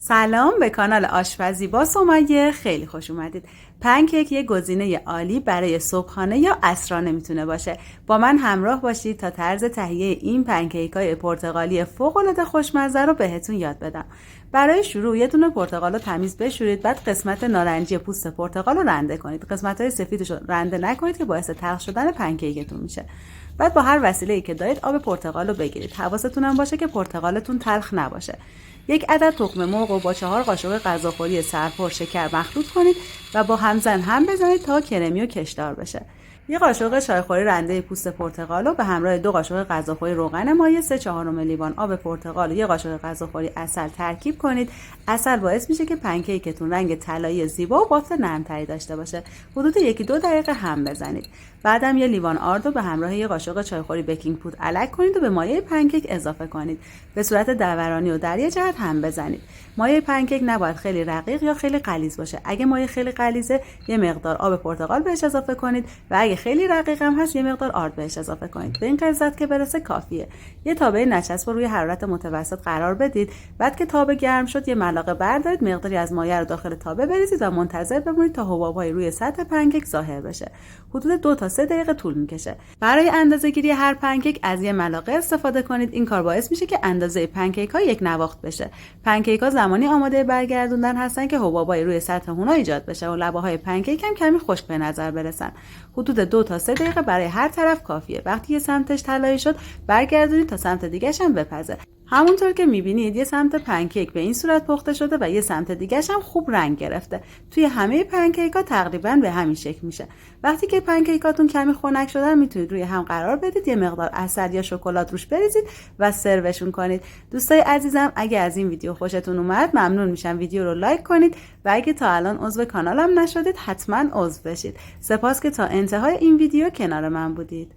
سلام به کانال آشپزی با سمیه، خیلی خوش اومدید. پنکیک یک گزینه عالی برای صبحانه یا عصرانه میتونه باشه. با من همراه باشید تا طرز تهیه این پنکیک‌های پرتقالی فوق‌العاده خوشمزه رو بهتون یاد بدم. برای شروع یه دونه پرتقال رو تمیز بشورید، بعد قسمت نارنجی پوست پرتقال رو رنده کنید. قسمت‌های سفیدش رو رنده نکنید که باعث تلخ شدن پنکیکتون میشه. بعد با هر وسیله‌ای که دارید آب پرتقال رو بگیرید. حواستون هم باشه که پرتقالتون تلخ نباشه. یک عدد تخم مرغ رو با 4 قاشق غذاخوری سرپر شکر مخلوط کنید و با همزن هم بزنید تا کرمی و کشدار بشه. یک قاشق چایخوری رنده پوست پرتقال رو به همراه 2 قاشق غذاخوری روغن مایع، 3/4 لیوان آب پرتقال و 1 قاشق غذاخوری عسل ترکیب کنید. عسل باعث میشه که پنکیکتون رنگ طلایی زیبا و بافت نرم‌تری داشته باشه. حدود 1-2 دقیقه هم بزنید. بعدم 1 لیوان آرد رو به همراه 1 قاشق چایخوری بیکینگ پودر الک کنید و به مایع پنکیک اضافه کنید. به صورت دورانی و در یک جهت هم بزنید. مایع پنکیک نباید خیلی رقیق یا خیلی غلیظ باشه. اگه مایع خیلی غلیظه، یه مقدار آب پرتقال بهش اضافه کنید و اگه خیلی رقیق هم هست، یه مقدار آرد بهش اضافه کنید. به این غلظت که برسه کافیه. یه تابه نچسب رو روی حرارت متوسط قرار بدید. بعد که تابه گرم شد، یه ملاقه بردارید، مقداری از مایع رو داخل تابه بریزید و منتظر بمونید تا حباب‌های روی سطح پنکیک ظاهر بشه. حدود 2 تا 3 دقیقه طول میکشه. برای اندازه‌گیری هر پنکیک از یه ملاقه استفاده کنید. این کار باعث میشه که اندازه پنکیک‌ها یک نواخت بشه. پنکیک‌ها زمانی آماده برگردوندن هستن که حباب‌های روی سطح اونا ایجاد بشه و لبه‌های پنکیک هم کمی خشک به نظر برسن. حدود 2 تا 3 دقیقه برای هر طرف کافیه. وقتی یه سمتش طلایی شد، برگردونید تا سمت دیگه‌ش هم بپزه. همونطور که میبینید یه سمت پنکیک به این صورت پخته شده و یه سمت دیگه‌ش هم خوب رنگ گرفته. توی همه پنکیک‌ها تقریباً به همین شکل میشه. وقتی که پنکیکاتون کمی خنک شدن، میتونید روی هم قرار بدید، یه مقدار عسل یا شکلات روش بریزید و سروشون کنید. دوستای عزیزم، اگه از این ویدیو خوشتون اومد، ممنون میشم ویدیو رو لایک کنید و اگه تا الان عضو کانالم نشدید، حتما عضو بشید. سپاس که تا انتهای این ویدیو کنار من بودید.